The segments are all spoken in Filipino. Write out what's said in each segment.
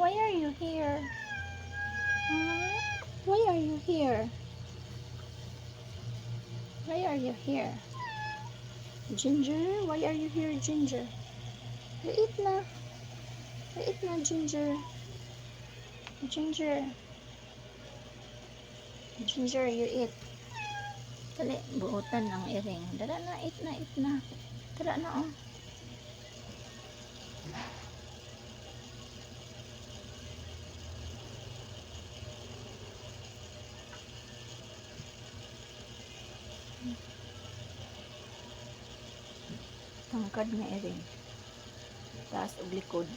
Why are you here? Why are you here? Why are you here? Ginger, why are you here, Ginger? You eat na. You eat na, Ginger. Ginger. Ginger, you eat. Dali, buutan ng iring. Dala na, eat na, eat na. Dala na, oh. Tangkad na iring. Taas ug likod.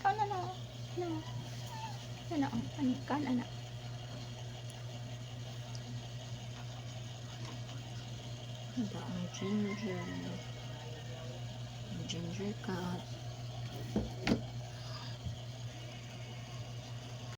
Kana na, na. Kana, kana na. Ito ang ginger. Ginger cat.